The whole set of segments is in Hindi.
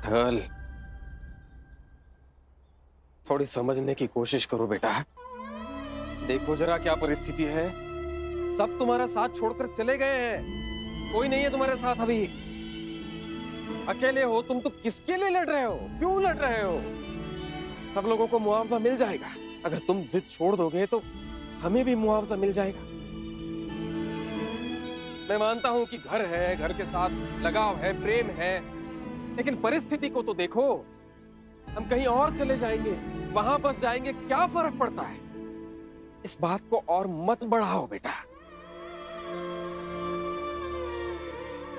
अटल, थोड़ी समझने की कोशिश करो बेटा। देखो जरा क्या परिस्थिति है। सब तुम्हारा साथ छोड़कर चले गए हैं, कोई नहीं है तुम्हारे साथ अभी। अकेले हो तुम तो किसके लिए लड़ रहे हो, क्यों लड़ रहे हो? सब लोगों को मुआवजा मिल जाएगा। अगर तुम जिद छोड़ दोगे तो हमें भी मुआवजा मिल जाएगा। मैं मानता हूं कि घर है, घर के साथ लगाव है, प्रेम है, लेकिन परिस्थिति को तो देखो। हम कहीं और चले जाएंगे, वहां बस जाएंगे, क्या फर्क पड़ता है? इस बात को और मत बढ़ाओ बेटा।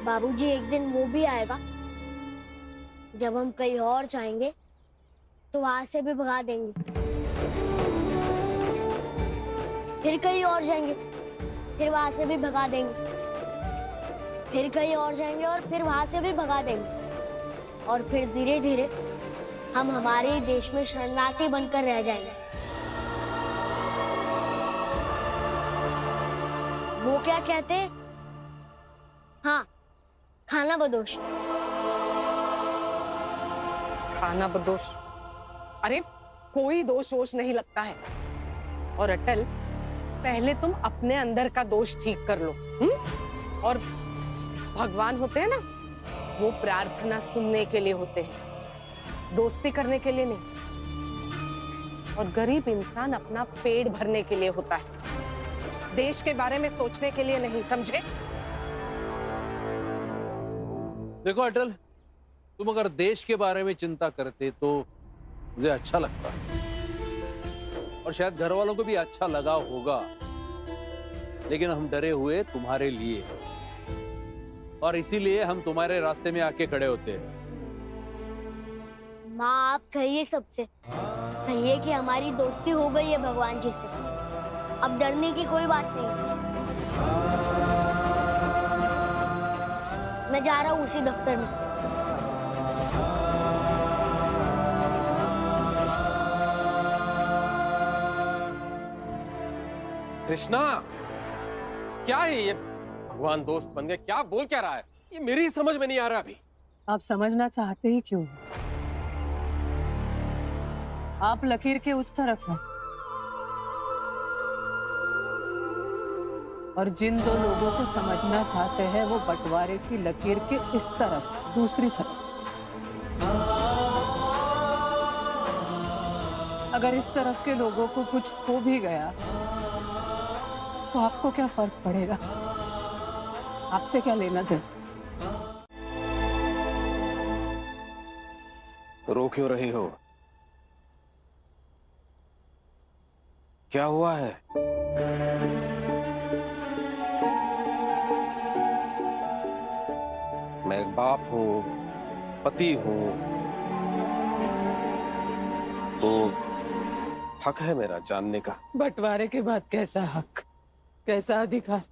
बाबूजी, एक दिन वो भी आएगा जब हम कहीं और जाएंगे तो वहां से भी भगा देंगे। फिर कहीं और जाएंगे, फिर वहां से भी भगा देंगे। फिर कहीं और जाएंगे और फिर वहां से भी भगा देंगे। और फिर धीरे धीरे हम हमारे ही देश में शरणार्थी बनकर रह जाएंगे। वो क्या कहते हैं? हाँ, खाना बदोश। खाना बदोश? अरे कोई दोष वोश नहीं लगता है। और अटल, पहले तुम अपने अंदर का दोष ठीक कर लो। और भगवान होते हैं ना, वो प्रार्थना सुनने के लिए होते हैं, दोस्ती करने के लिए नहीं। और गरीब इंसान अपना पेट भरने के लिए होता है, देश के बारे में सोचने के लिए नहीं, समझे? देखो अटल, तुम अगर देश के बारे में चिंता करते तो मुझे अच्छा लगता, और शायद घर वालों को भी अच्छा लगा होगा। लेकिन हम डरे हुए तुम्हारे लिए, और इसीलिए हम तुम्हारे रास्ते में आके खड़े होते हैं। माँ, आप कहिए सबसे, कहिए कि हमारी दोस्ती हो गई है भगवान जी से। अब डरने की कोई बात नहीं। मैं जा रहा हूँ उसी दफ्तर में। कृष्णा, क्या है ये? भगवान दोस्त बन गए, क्या बोल क्या रहा है? ये मेरी समझ में नहीं आ रहा अभी। आप समझना चाहते ही क्यों? आप लकीर के उस तरफ हैं, और जिन दो लोगों को समझना चाहते हैं वो बंटवारे की लकीर के इस तरफ, दूसरी तरफ। अगर इस तरफ के लोगों को कुछ हो भी गया तो आपको क्या फर्क पड़ेगा? आपसे क्या लेना देना? रो क्यों रही हो? क्या हुआ है? मैं एक बाप हूं, पति हूं, तो हक है मेरा जानने का। बंटवारे के बाद कैसा हक, कैसा अधिकार?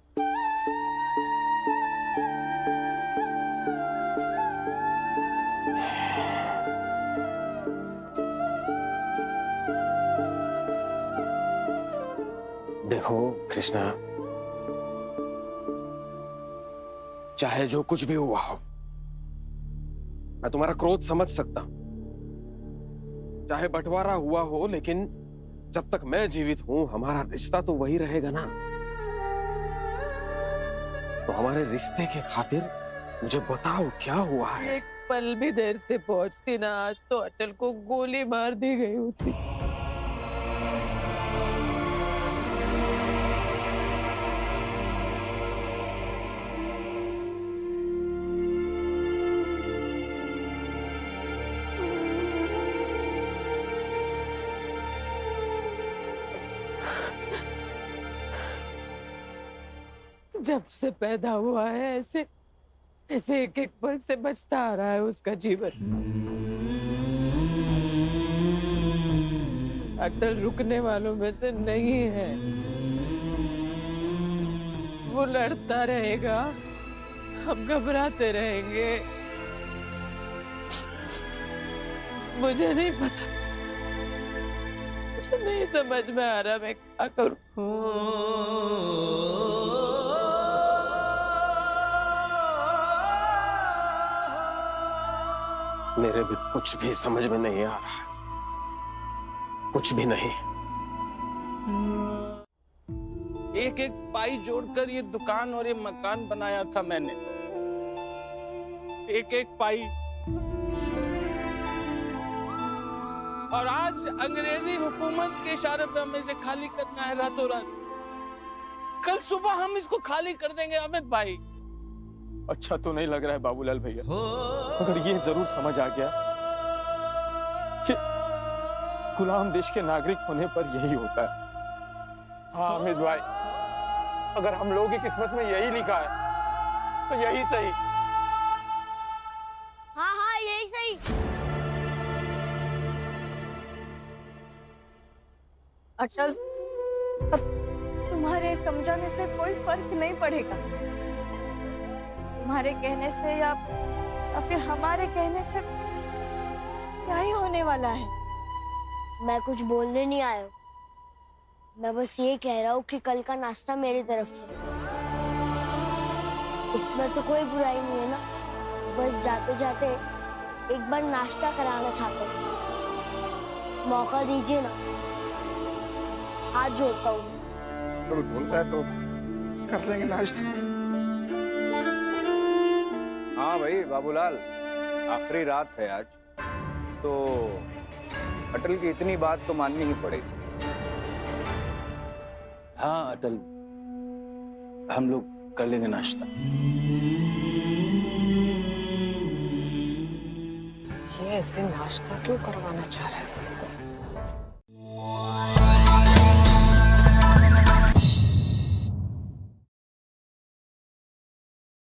देखो कृष्णा, चाहे जो कुछ भी हुआ हो, मैं तुम्हारा क्रोध समझ सकता हूं। चाहे बंटवारा हुआ हो, लेकिन जब तक मैं जीवित हूं हमारा रिश्ता तो वही रहेगा ना। तो हमारे रिश्ते के खातिर मुझे बताओ क्या हुआ है? एक पल भी देर से पहुंचती ना, आज तो अटल को गोली मार दी गई होती। जब से पैदा हुआ है ऐसे ऐसे एक एक पल से बचता आ रहा है उसका जीवन। अटल रुकने वालों में से नहीं है। वो लड़ता रहेगा, हम घबराते रहेंगे। मुझे नहीं पता, मुझे नहीं समझ में आ रहा मैं क्या करूं। मेरे भी कुछ भी समझ में नहीं आ रहा, कुछ भी नहीं। एक एक पाई जोड़कर ये दुकान और ये मकान बनाया था मैंने, एक एक पाई। और आज अंग्रेजी हुकूमत के इशारे पे हमें इसे खाली करना है रातों रात। कल सुबह हम इसको खाली कर देंगे अमित भाई। अच्छा तो नहीं लग रहा है बाबूलाल भैया, मगर ये जरूर समझ आ गया कि गुलाम देश के नागरिक होने पर यही होता है। हाँ अमित भाई, अगर हम लोगों की किस्मत में यही लिखा है तो यही सही। हाँ हाँ यही सही। अटल, अब तुम्हारे समझाने से कोई फर्क नहीं पड़ेगा। तुम्हारे कहने से या फिर हमारे कहने से क्या ही होने वाला है। मैं कुछ बोलने नहीं आया हूँ, मैं बस ये कह रहा हूँ कि कल का नाश्ता मेरी तरफ से। उसमें तो कोई बुराई नहीं है ना, बस जाते जाते एक बार नाश्ता कराना चाहता हूँ, मौका दीजिए ना, हाथ जोड़ता हूँ। तो बोल रहा है तो कर लेंगे नाश्ता। हाँ भाई बाबूलाल, आखिरी रात है आज, तो अटल की इतनी बात तो माननी ही पड़ेगी। हाँ अटल, हम लोग कर लेंगे नाश्ता। ये ऐसे नाश्ता क्यों करवाना चाह रहा है सबको?